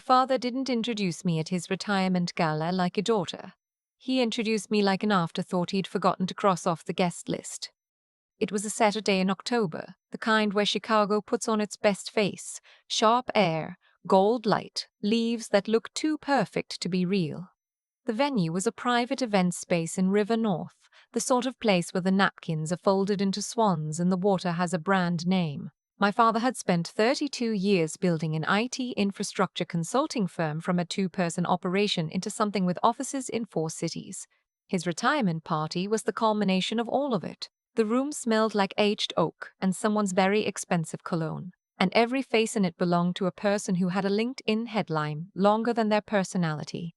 father didn't introduce me at his retirement gala like a daughter. He introduced me like an afterthought he'd forgotten to cross off the guest list. It was a Saturday in October, the kind where Chicago puts on its best face: sharp air, gold light, leaves that look too perfect to be real. The venue was a private event space in River North, the sort of place where the napkins are folded into swans and the water has a brand name. My father had spent 32 years building an IT infrastructure consulting firm from a two-person operation into something with offices in 4 cities. His retirement party was the culmination of all of it. The room smelled like aged oak and someone's very expensive cologne, and every face in it belonged to a person who had a LinkedIn headline longer than their personality.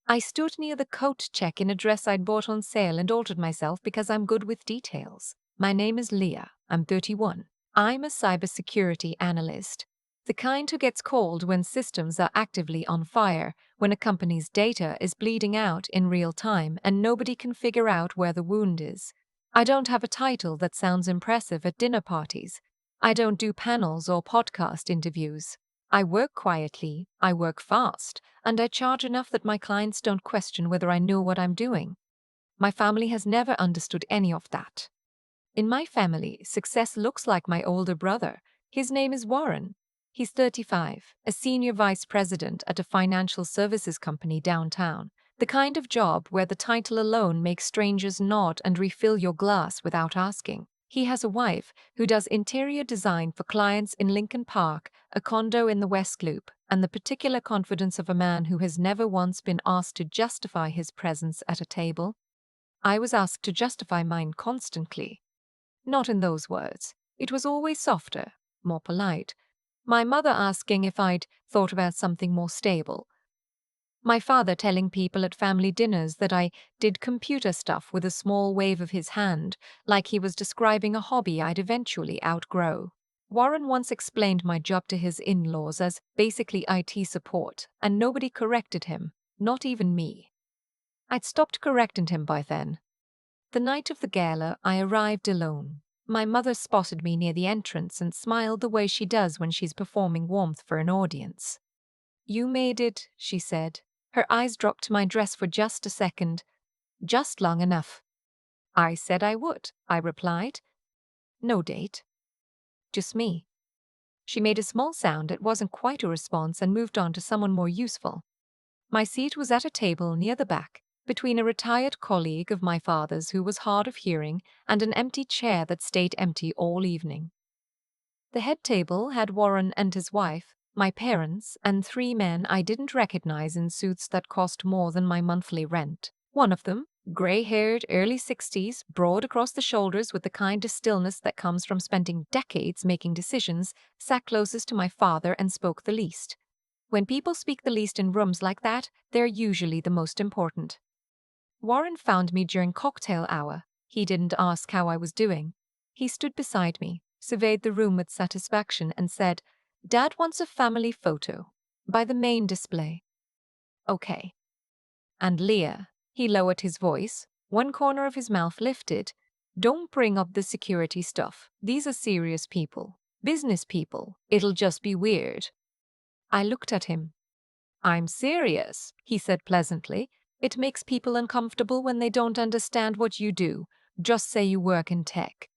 I stood near the coat check in a dress I'd bought on sale and altered myself because I'm good with details. My name is Leah. I'm 31. I'm a cybersecurity analyst, the kind who gets called when systems are actively on fire, when a company's data is bleeding out in real time and nobody can figure out where the wound is. I don't have a title that sounds impressive at dinner parties. I don't do panels or podcast interviews. I work quietly, I work fast, and I charge enough that my clients don't question whether I know what I'm doing. My family has never understood any of that. In my family, success looks like my older brother. His name is Warren. He's 35, a senior vice president at a financial services company downtown, the kind of job where the title alone makes strangers nod and refill your glass without asking. He has a wife who does interior design for clients in Lincoln Park, a condo in the West Loop, and the particular confidence of a man who has never once been asked to justify his presence at a table. I was asked to justify mine constantly. Not in those words. It was always softer, more polite. My mother asking if I'd thought about something more stable. My father telling people at family dinners that I did computer stuff with a small wave of his hand, like he was describing a hobby I'd eventually outgrow. Warren once explained my job to his in-laws as basically IT support, and nobody corrected him, not even me. I'd stopped correcting him by then. The night of the gala, I arrived alone. My mother spotted me near the entrance and smiled the way she does when she's performing warmth for an audience. "You made it," she said. Her eyes dropped to my dress for just a second. "Just long enough." "I said I would," I replied. "No date. Just me." She made a small sound that wasn't quite a response and moved on to someone more useful. My seat was at a table near the back, between a retired colleague of my father's who was hard of hearing and an empty chair that stayed empty all evening. The head table had Warren and his wife, my parents, and 3 men I didn't recognize in suits that cost more than my monthly rent. One of them, gray-haired, early 60s, broad across the shoulders with the kind of stillness that comes from spending decades making decisions, sat closest to my father and spoke the least. When people speak the least in rooms like that, they're usually the most important. Warren found me during cocktail hour. He didn't ask how I was doing. He stood beside me, surveyed the room with satisfaction, and said, "Dad wants a family photo. By the main display." "Okay." "And Leah," he lowered his voice, one corner of his mouth lifted, "don't bring up the security stuff. These are serious people. Business people. It'll just be weird." I looked at him. "I'm serious," he said pleasantly. "It makes people uncomfortable when they don't understand what you do. Just say you work in tech."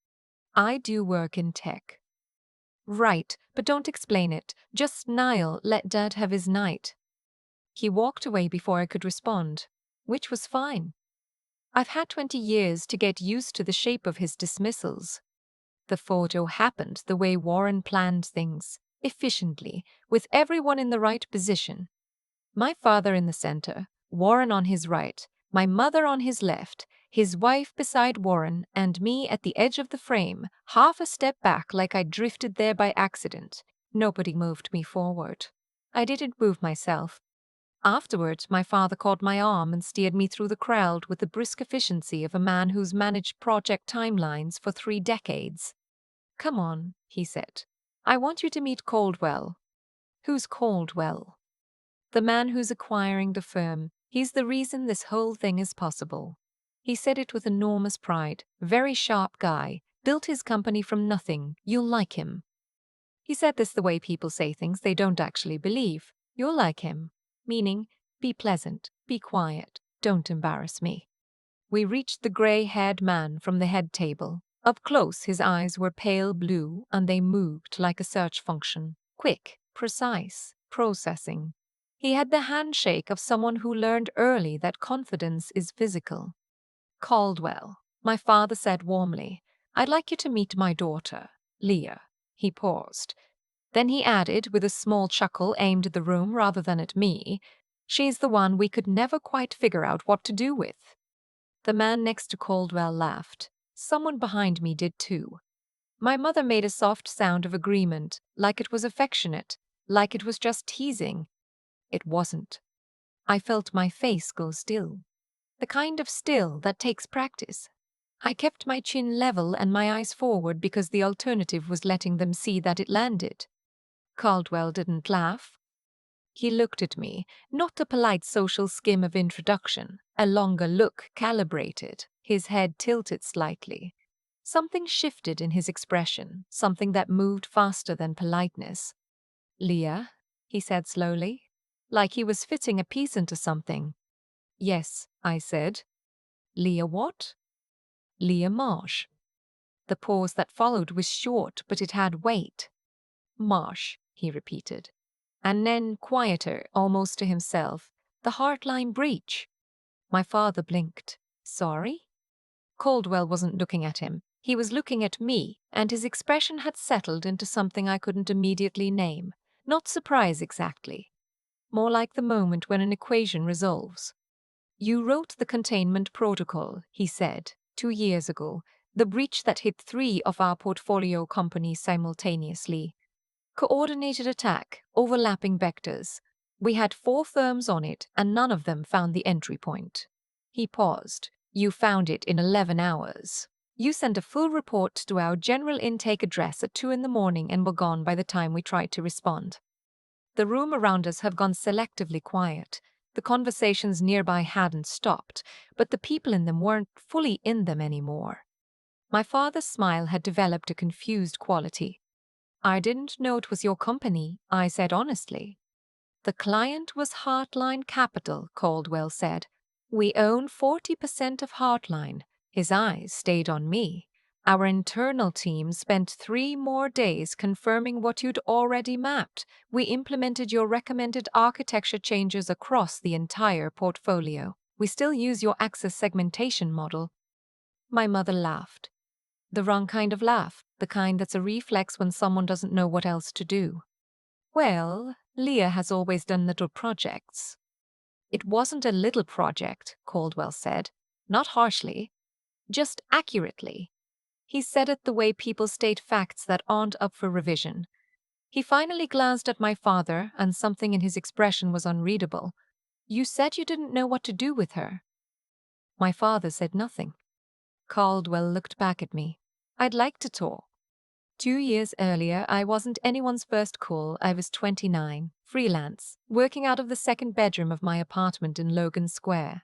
"I do work in tech." "Right, but don't explain it. Just smile, let Dad have his night." He walked away before I could respond, which was fine. I've had 20 years to get used to the shape of his dismissals. The photo happened the way Warren planned things, efficiently, with everyone in the right position. My father in the center, Warren on his right, my mother on his left, his wife beside Warren, and me at the edge of the frame, half a step back like I drifted there by accident. Nobody moved me forward. I didn't move myself. Afterwards, my father caught my arm and steered me through the crowd with the brisk efficiency of a man who's managed project timelines for 3 decades. "Come on," he said. "I want you to meet Caldwell." "Who's Caldwell?" "The man who's acquiring the firm. He's the reason this whole thing is possible." He said it with enormous pride. Very sharp guy. Built his company from nothing. You'll like him. He said this the way people say things they don't actually believe. You're like him, meaning, be pleasant, be quiet, don't embarrass me. We reached the grey-haired man from the head table. Up close, his eyes were pale blue and they moved like a search function. Quick, precise, processing. He had the handshake of someone who learned early that confidence is physical. Caldwell, my father said warmly, I'd like you to meet my daughter, Leah. He paused. Then he added, with a small chuckle aimed at the room rather than at me, she's the one we could never quite figure out what to do with. The man next to Caldwell laughed. Someone behind me did too. My mother made a soft sound of agreement, like it was affectionate, like it was just teasing. It wasn't. I felt my face go still. The kind of still that takes practice. I kept my chin level and my eyes forward because the alternative was letting them see that it landed. Caldwell didn't laugh. He looked at me, not a polite social skim of introduction, a longer look, calibrated, his head tilted slightly. Something shifted in his expression, something that moved faster than politeness. Leah, he said slowly, like he was fitting a piece into something. Yes, I said. Leah what? Leah Marsh. The pause that followed was short, but it had weight. Marsh, he repeated. And then, quieter, almost to himself, the heartline breach. My father blinked. Sorry? Caldwell wasn't looking at him. He was looking at me, and his expression had settled into something I couldn't immediately name. Not surprise exactly. More like the moment when an equation resolves. You wrote the containment protocol, he said, 2 years ago, the breach that hit 3 of our portfolio companies simultaneously. Coordinated attack, overlapping vectors. We had 4 firms on it, and none of them found the entry point. He paused. You found it in 11 hours. You sent a full report to our general intake address at 2 in the morning and were gone by the time we tried to respond. The room around us had gone selectively quiet. The conversations nearby hadn't stopped, but the people in them weren't fully in them anymore. My father's smile had developed a confused quality. I didn't know it was your company, I said honestly. The client was Heartline Capital, Caldwell said. We own 40% of Heartline. His eyes stayed on me. Our internal team spent 3 more days confirming what you'd already mapped. We implemented your recommended architecture changes across the entire portfolio. We still use your access segmentation model. My mother laughed. The wrong kind of laugh, the kind that's a reflex when someone doesn't know what else to do. Well, Leah has always done little projects. It wasn't a little project, Caldwell said, not harshly, just accurately. He said it the way people state facts that aren't up for revision. He finally glanced at my father, and something in his expression was unreadable. You said you didn't know what to do with her. My father said nothing. Caldwell looked back at me. I'd like to talk. 2 years earlier, I wasn't anyone's first call. I was 29, freelance, working out of the second bedroom of my apartment in Logan Square.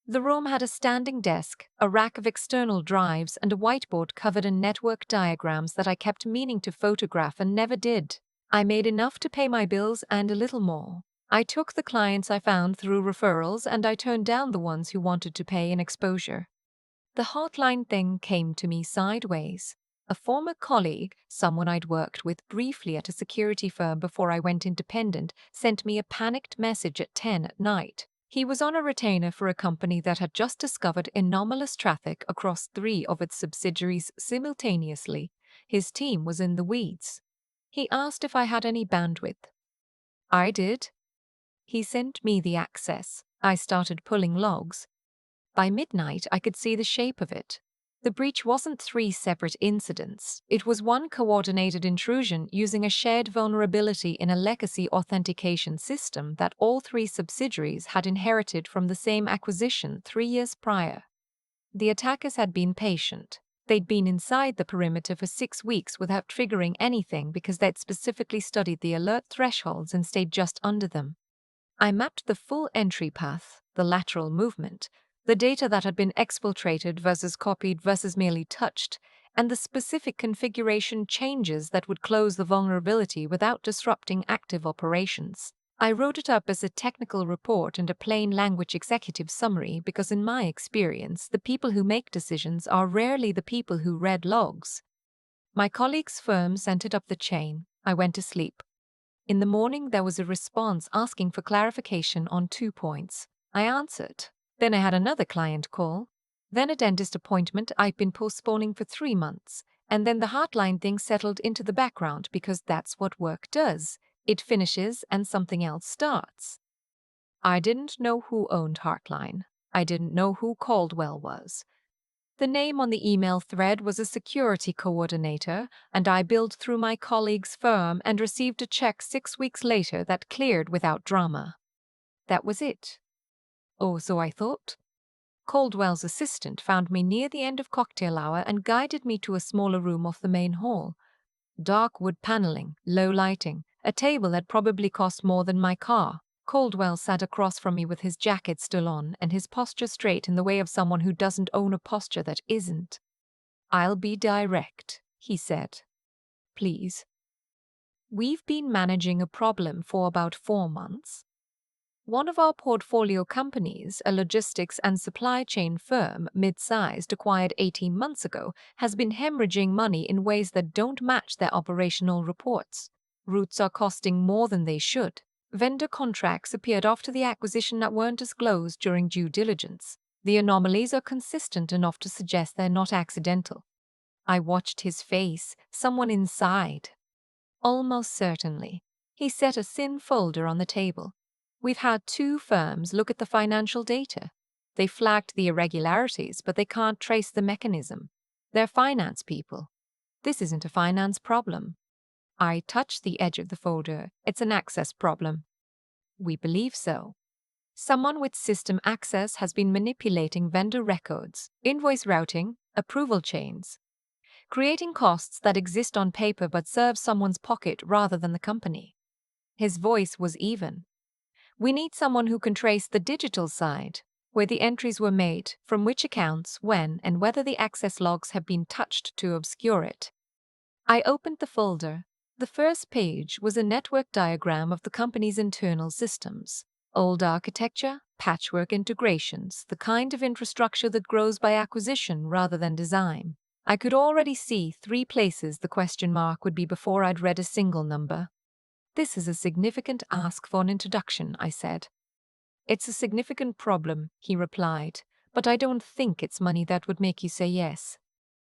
The room had a standing desk, a rack of external drives, and a whiteboard covered in network diagrams that I kept meaning to photograph and never did. I made enough to pay my bills and a little more. I took the clients I found through referrals, and I turned down the ones who wanted to pay in exposure. The hotline thing came to me sideways. A former colleague, someone I'd worked with briefly at a security firm before I went independent, sent me a panicked message at 10 at night. He was on a retainer for a company that had just discovered anomalous traffic across 3 of its subsidiaries simultaneously. His team was in the weeds. He asked if I had any bandwidth. I did. He sent me the access. I started pulling logs. By midnight, I could see the shape of it. The breach wasn't 3 separate incidents. It was one coordinated intrusion using a shared vulnerability in a legacy authentication system that all 3 subsidiaries had inherited from the same acquisition 3 years prior. The attackers had been patient. They'd been inside the perimeter for 6 weeks without triggering anything because they'd specifically studied the alert thresholds and stayed just under them. I mapped the full entry path, the lateral movement, the data that had been exfiltrated versus copied versus merely touched, and the specific configuration changes that would close the vulnerability without disrupting active operations. I wrote it up as a technical report and a plain language executive summary because, in my experience, the people who make decisions are rarely the people who read logs. My colleague's firm sent it up the chain. I went to sleep. In the morning, there was a response asking for clarification on 2 points. I answered. Then I had another client call. Then a dentist appointment I'd been postponing for 3 months. And then the Heartline thing settled into the background because that's what work does. It finishes and something else starts. I didn't know who owned Heartline. I didn't know who Caldwell was. The name on the email thread was a security coordinator, and I billed through my colleague's firm and received a check 6 weeks later that cleared without drama. That was it. Oh, so I thought. Caldwell's assistant found me near the end of cocktail hour and guided me to a smaller room off the main hall. Dark wood paneling, low lighting, a table that probably cost more than my car. Caldwell sat across from me with his jacket still on and his posture straight in the way of someone who doesn't own a posture that isn't. "I'll be direct," he said. "Please. We've been managing a problem for about 4 months. One of our portfolio companies, a logistics and supply chain firm, mid-sized, acquired 18 months ago, has been hemorrhaging money in ways that don't match their operational reports. Routes are costing more than they should. Vendor contracts appeared after the acquisition that weren't disclosed during due diligence. The anomalies are consistent enough to suggest they're not accidental." I watched his face. Someone inside. "Almost certainly." He set a thin folder on the table. "We've had 2 firms look at the financial data. They flagged the irregularities, but they can't trace the mechanism. They're finance people. This isn't a finance problem." I touched the edge of the folder. "It's an access problem." "We believe so. Someone with system access has been manipulating vendor records, invoice routing, approval chains, creating costs that exist on paper but serve someone's pocket rather than the company." His voice was even. "We need someone who can trace the digital side, where the entries were made, from which accounts, when, and whether the access logs have been touched to obscure it." I opened the folder. The first page was a network diagram of the company's internal systems. Old architecture, patchwork integrations, the kind of infrastructure that grows by acquisition rather than design. I could already see 3 places the question mark would be before I'd read a single number. "This is a significant ask for an introduction," I said. "It's a significant problem," he replied, "but I don't think it's money that would make you say yes."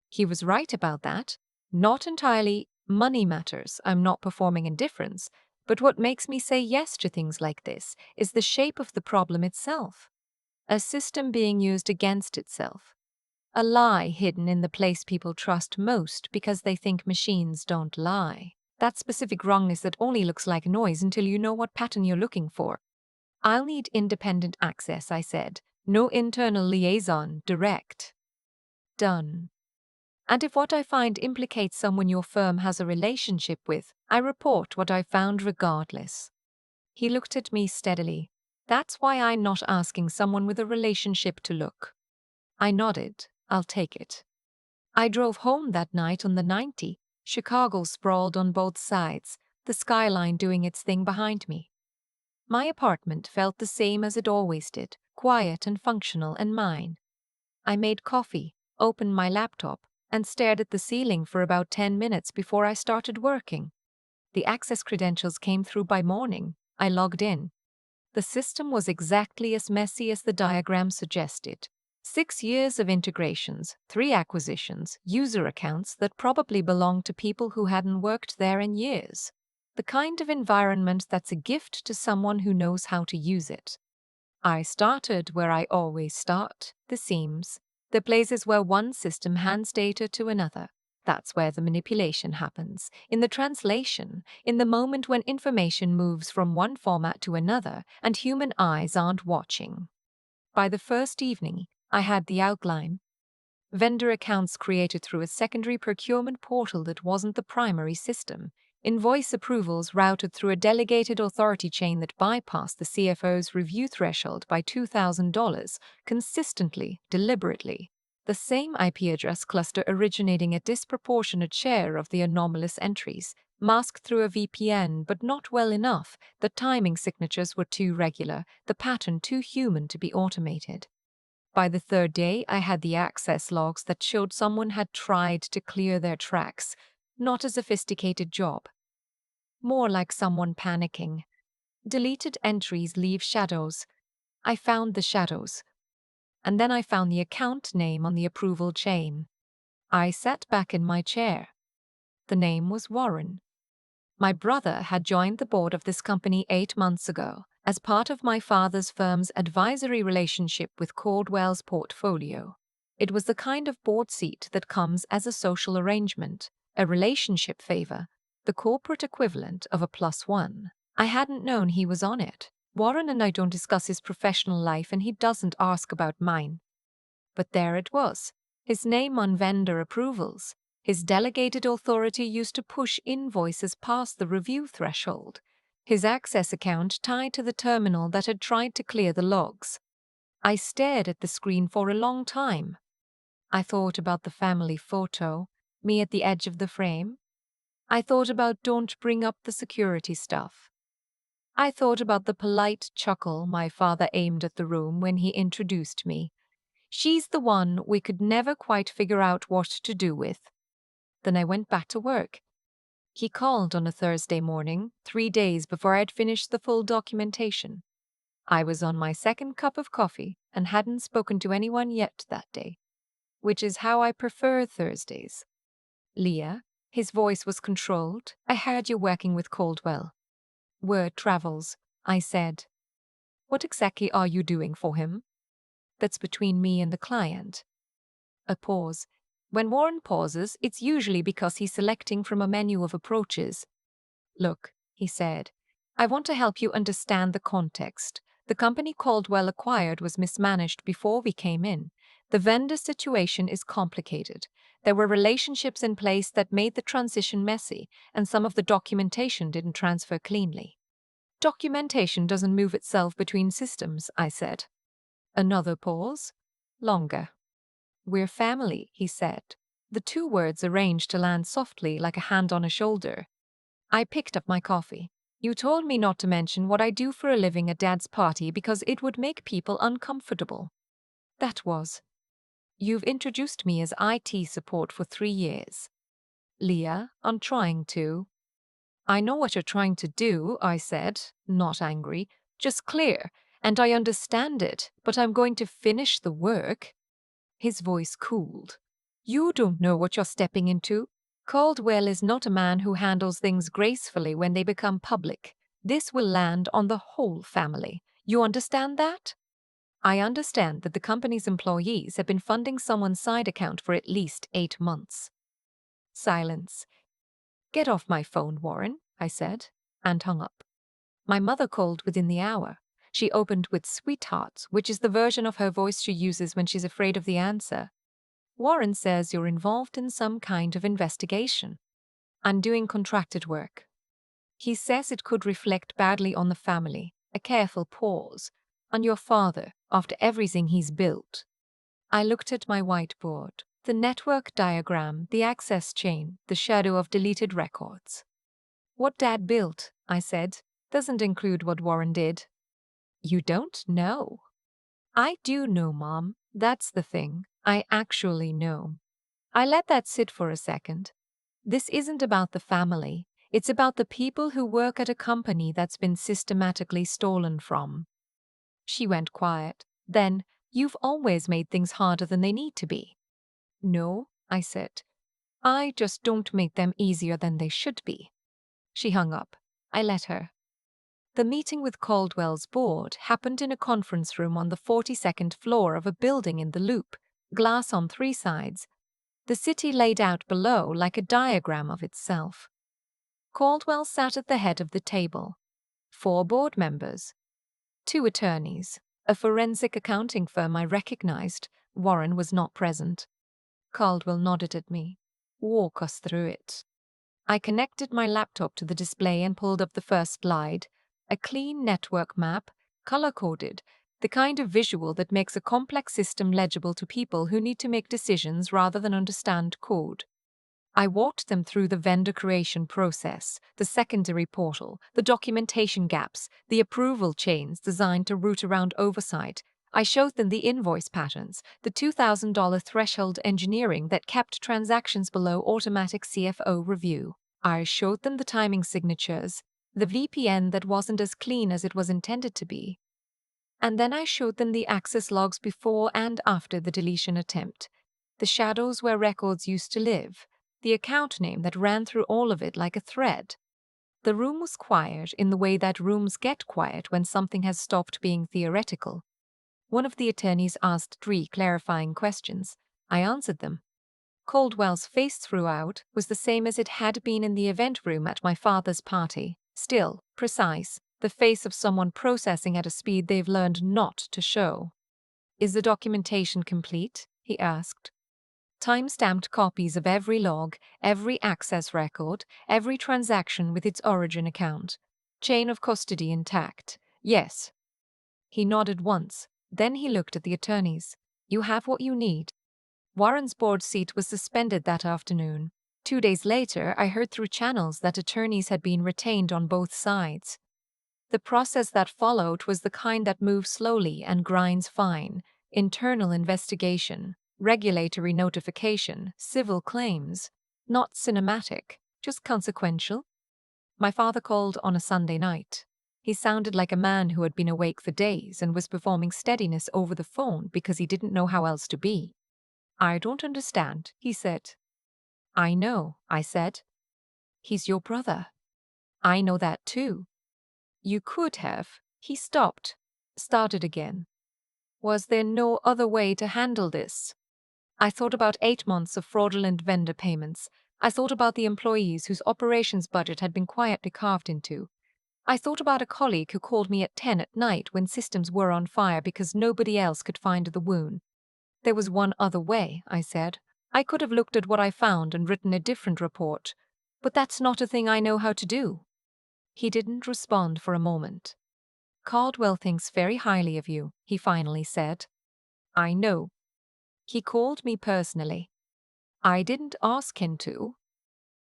He was right about that. Not entirely. Money matters. I'm not performing indifference. But what makes me say yes to things like this is the shape of the problem itself. A system being used against itself. A lie hidden in the place people trust most because they think machines don't lie. That specific wrongness that only looks like noise until you know what pattern you're looking for. "I'll need independent access," I said. "No internal liaison, direct." Done. "And if what I find implicates someone your firm has a relationship with, I report what I found regardless." He looked at me steadily. "That's why I'm not asking someone with a relationship to look." I nodded. "I'll take it." I drove home that night on the 90. Chicago sprawled on both sides, the skyline doing its thing behind me. My apartment felt the same as it always did, quiet and functional and mine. I made coffee, opened my laptop, and stared at the ceiling for about 10 minutes before I started working. The access credentials came through by morning. I logged in. The system was exactly as messy as the diagram suggested. 6 years of integrations, 3 acquisitions, user accounts that probably belonged to people who hadn't worked there in years. The kind of environment that's a gift to someone who knows how to use it. I started where I always start, the seams. The places where one system hands data to another. That's where the manipulation happens, in the translation, in the moment when information moves from one format to another and human eyes aren't watching. By the first evening, I had the outline. Vendor accounts created through a secondary procurement portal that wasn't the primary system. Invoice approvals routed through a delegated authority chain that bypassed the CFO's review threshold by $2,000, consistently, deliberately. The same IP address cluster originating a disproportionate share of the anomalous entries. Masked through a VPN, but not well enough. The timing signatures were too regular, the pattern too human to be automated. By the third day, I had the access logs that showed someone had tried to clear their tracks. Not a sophisticated job. More like someone panicking. Deleted entries leave shadows. I found the shadows. And then I found the account name on the approval chain. I sat back in my chair. The name was Warren. My brother had joined the board of this company 8 months ago as part of my father's firm's advisory relationship with Caldwell's portfolio. It was the kind of board seat that comes as a social arrangement, a relationship favor, the corporate equivalent of a +1. I hadn't known he was on it. Warren and I don't discuss his professional life and he doesn't ask about mine. But there it was, his name on vendor approvals. His delegated authority used to push invoices past the review threshold. His access account tied to the terminal that had tried to clear the logs. I stared at the screen for a long time. I thought about the family photo, me at the edge of the frame. I thought about don't bring up the security stuff. I thought about the polite chuckle my father aimed at the room when he introduced me. She's the one we could never quite figure out what to do with. Then I went back to work. He called on a Thursday morning, 3 days before I'd finished the full documentation. I was on my second cup of coffee and hadn't spoken to anyone yet that day, which is how I prefer Thursdays. Leah, his voice was controlled. I heard you're working with Caldwell. Word travels, I said. What exactly are you doing for him? That's between me and the client. A pause. When Warren pauses, it's usually because he's selecting from a menu of approaches. Look, he said, I want to help you understand the context. The company Caldwell acquired was mismanaged before we came in. The vendor situation is complicated. There were relationships in place that made the transition messy, and some of the documentation didn't transfer cleanly. Documentation doesn't move itself between systems, I said. Another pause. Longer. We're family, he said. The two words arranged to land softly like a hand on a shoulder. I picked up my coffee. You told me not to mention what I do for a living at Dad's party because it would make people uncomfortable. That was. You've introduced me as IT support for 3 years. Leah, I'm trying to. I know what you're trying to do, I said, not angry, just clear, and I understand it, but I'm going to finish the work. His voice cooled. You don't know what you're stepping into. Caldwell is not a man who handles things gracefully when they become public. This will land on the whole family. You understand that? I understand that the company's employees have been funding someone's side account for at least 8 months. Silence. Get off my phone, Warren, I said, and hung up. My mother called within the hour. She opened with sweetheart, which is the version of her voice she uses when she's afraid of the answer. Warren says you're involved in some kind of investigation. I'm doing contracted work. He says it could reflect badly on the family. A careful pause. On your father, after everything he's built. I looked at my whiteboard. The network diagram, the access chain, the shadow of deleted records. What Dad built, I said, doesn't include what Warren did. You don't know. I do know, Mom. That's the thing. I actually know. I let that sit for a second. This isn't about the family. It's about the people who work at a company that's been systematically stolen from. She went quiet. Then, you've always made things harder than they need to be. No, I said. I just don't make them easier than they should be. She hung up. I let her. The meeting with Caldwell's board happened in a conference room on the 42nd floor of a building in the Loop, glass on 3 sides. The city laid out below like a diagram of itself. Caldwell sat at the head of the table. 4 board members. 2 attorneys. A forensic accounting firm I recognized. Warren was not present. Caldwell nodded at me. Walk us through it. I connected my laptop to the display and pulled up the first slide. A clean network map, color-coded, the kind of visual that makes a complex system legible to people who need to make decisions rather than understand code. I walked them through the vendor creation process, the secondary portal, the documentation gaps, the approval chains designed to route around oversight. I showed them the invoice patterns, the $2,000 threshold engineering that kept transactions below automatic CFO review. I showed them the timing signatures, the VPN that wasn't as clean as it was intended to be. And then I showed them the access logs before and after the deletion attempt, the shadows where records used to live, the account name that ran through all of it like a thread. The room was quiet in the way that rooms get quiet when something has stopped being theoretical. One of the attorneys asked 3 clarifying questions. I answered them. Caldwell's face throughout was the same as it had been in the event room at my father's party. Still, precise, the face of someone processing at a speed they've learned not to show. Is the documentation complete? He asked. Time-stamped copies of every log, every access record, every transaction with its origin account. Chain of custody intact. Yes. He nodded once. Then he looked at the attorneys. You have what you need. Warren's board seat was suspended that afternoon. 2 days later, I heard through channels that attorneys had been retained on both sides. The process that followed was the kind that moves slowly and grinds fine. Internal investigation, regulatory notification, civil claims. Not cinematic, just consequential. My father called on a Sunday night. He sounded like a man who had been awake for days and was performing steadiness over the phone because he didn't know how else to be. I don't understand, he said. I know, I said. He's your brother. I know that too. You could have. He stopped. Started again. Was there no other way to handle this? I thought about 8 months of fraudulent vendor payments. I thought about the employees whose operations budget had been quietly carved into. I thought about a colleague who called me at 10 at night when systems were on fire because nobody else could find the wound. There was one other way, I said. I could have looked at what I found and written a different report, but that's not a thing I know how to do. He didn't respond for a moment. Caldwell thinks very highly of you, he finally said. I know. He called me personally. I didn't ask him to.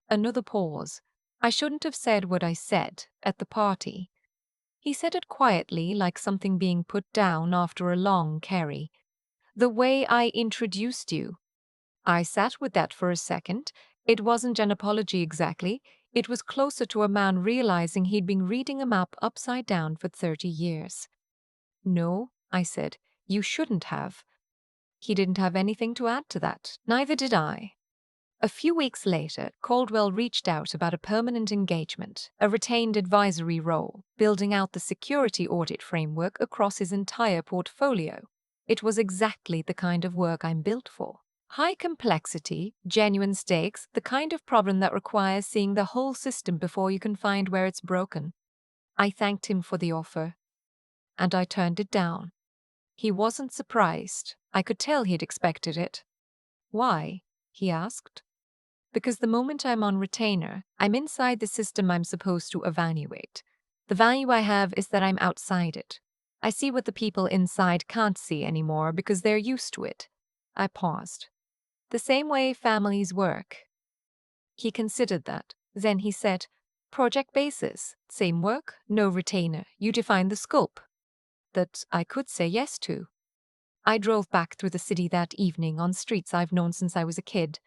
Another pause. I shouldn't have said what I said at the party. He said it quietly, like something being put down after a long carry. The way I introduced you. I sat with that for a second. It wasn't an apology exactly. It was closer to a man realizing he'd been reading a map upside down for 30 years. No, I said, you shouldn't have. He didn't have anything to add to that. Neither did I. A few weeks later, Caldwell reached out about a permanent engagement, a retained advisory role, building out the security audit framework across his entire portfolio. It was exactly the kind of work I'm built for. High complexity, genuine stakes, the kind of problem that requires seeing the whole system before you can find where it's broken. I thanked him for the offer, and I turned it down. He wasn't surprised. I could tell he'd expected it. Why? He asked. Because the moment I'm on retainer, I'm inside the system I'm supposed to evaluate. The value I have is that I'm outside it. I see what the people inside can't see anymore because they're used to it. I paused. The same way families work. He considered that. Then he said, project basis, same work, no retainer, you define the scope. That I could say yes to. I drove back through the city that evening on streets I've known since I was a kid,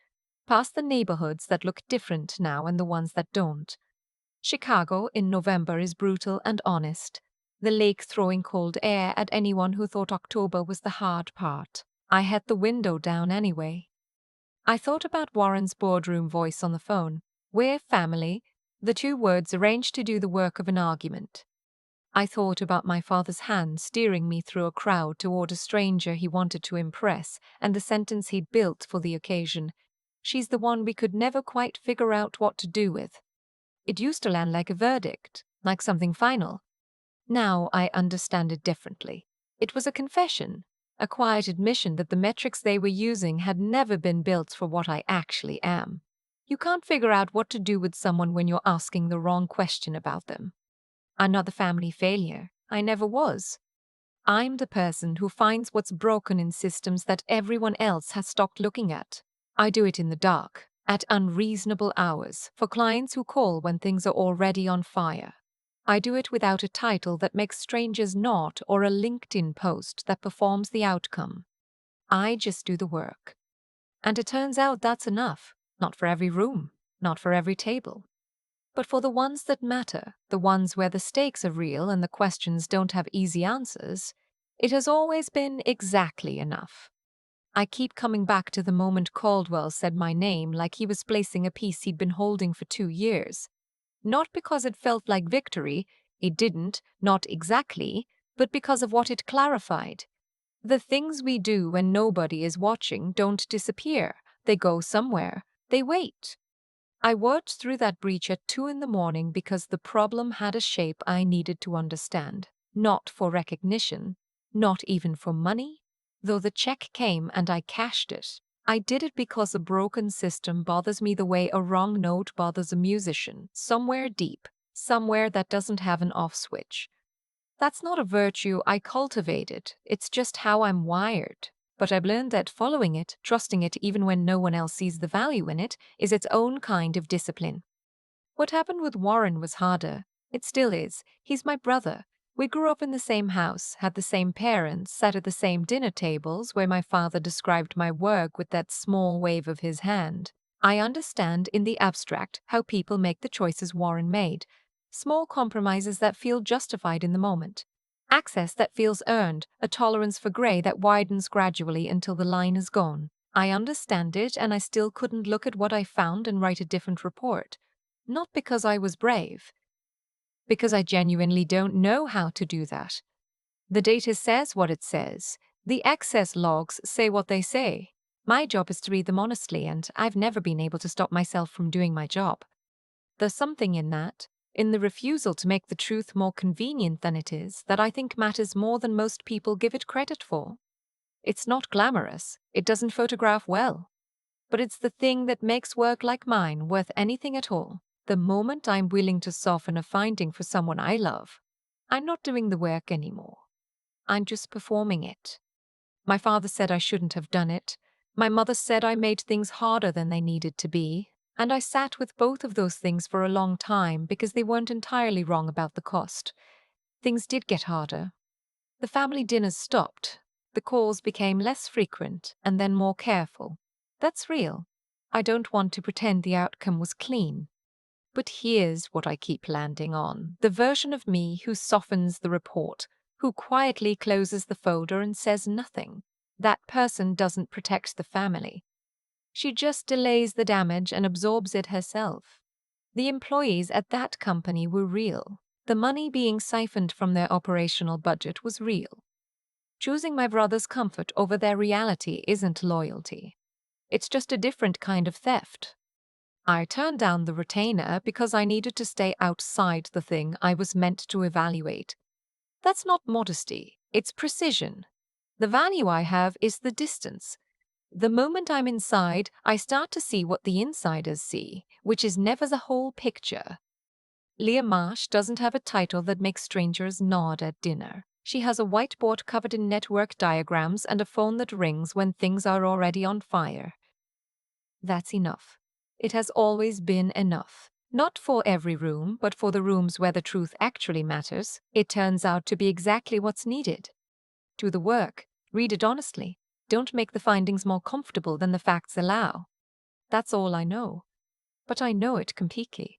past the neighborhoods that look different now and the ones that don't. Chicago in November is brutal and honest, the lake throwing cold air at anyone who thought October was the hard part. I had the window down anyway. I thought about Warren's boardroom voice on the phone. We're family, the 2 words arranged to do the work of an argument. I thought about my father's hand steering me through a crowd toward a stranger he wanted to impress, and the sentence he'd built for the occasion. She's the one we could never quite figure out what to do with. It used to land like a verdict, like something final. Now I understand it differently. It was a confession, a quiet admission that the metrics they were using had never been built for what I actually am. You can't figure out what to do with someone when you're asking the wrong question about them. Another family failure. I never was. I'm the person who finds what's broken in systems that everyone else has stopped looking at. I do it in the dark, at unreasonable hours for clients who call when things are already on fire. I do it without a title that makes strangers nod or a LinkedIn post that performs the outcome. I just do the work. And it turns out that's enough. Not for every room, not for every table. But for the ones that matter, the ones where the stakes are real and the questions don't have easy answers, it has always been exactly enough. I keep coming back to the moment Caldwell said my name like he was placing a piece he'd been holding for 2 years. Not because it felt like victory, it didn't, not exactly, but because of what it clarified. The things we do when nobody is watching don't disappear. They go somewhere. They wait. I worked through that breach at 2 in the morning because the problem had a shape I needed to understand. Not for recognition, not even for money. Though the check came and I cashed it, I did it because a broken system bothers me the way a wrong note bothers a musician, somewhere deep, somewhere that doesn't have an off switch. That's not a virtue I cultivated, it's just how I'm wired. But I've learned that following it, trusting it even when no one else sees the value in it, is its own kind of discipline. What happened with Warren was harder. It still is. He's my brother. We grew up in the same house, had the same parents, sat at the same dinner tables where my father described my work with that small wave of his hand. I understand in the abstract how people make the choices Warren made. Small compromises that feel justified in the moment. Access that feels earned, a tolerance for gray that widens gradually until the line is gone. I understand it, and I still couldn't look at what I found and write a different report. Not because I was brave, because I genuinely don't know how to do that. The data says what it says. The access logs say what they say. My job is to read them honestly, and I've never been able to stop myself from doing my job. There's something in that, in the refusal to make the truth more convenient than it is, that I think matters more than most people give it credit for. It's not glamorous. It doesn't photograph well. But it's the thing that makes work like mine worth anything at all. The moment I'm willing to soften a finding for someone I love, I'm not doing the work anymore. I'm just performing it. My father said I shouldn't have done it. My mother said I made things harder than they needed to be. And I sat with both of those things for a long time because they weren't entirely wrong about the cost. Things did get harder. The family dinners stopped. The calls became less frequent and then more careful. That's real. I don't want to pretend the outcome was clean. But here's what I keep landing on. The version of me who softens the report, who quietly closes the folder and says nothing. That person doesn't protect the family. She just delays the damage and absorbs it herself. The employees at that company were real. The money being siphoned from their operational budget was real. Choosing my brother's comfort over their reality isn't loyalty. It's just a different kind of theft. I turned down the retainer because I needed to stay outside the thing I was meant to evaluate. That's not modesty, it's precision. The value I have is the distance. The moment I'm inside, I start to see what the insiders see, which is never the whole picture. Leah Marsh doesn't have a title that makes strangers nod at dinner. She has a whiteboard covered in network diagrams and a phone that rings when things are already on fire. That's enough. It has always been enough. Not for every room, but for the rooms where the truth actually matters, it turns out to be exactly what's needed. Do the work. Read it honestly. Don't make the findings more comfortable than the facts allow. That's all I know. But I know it completely.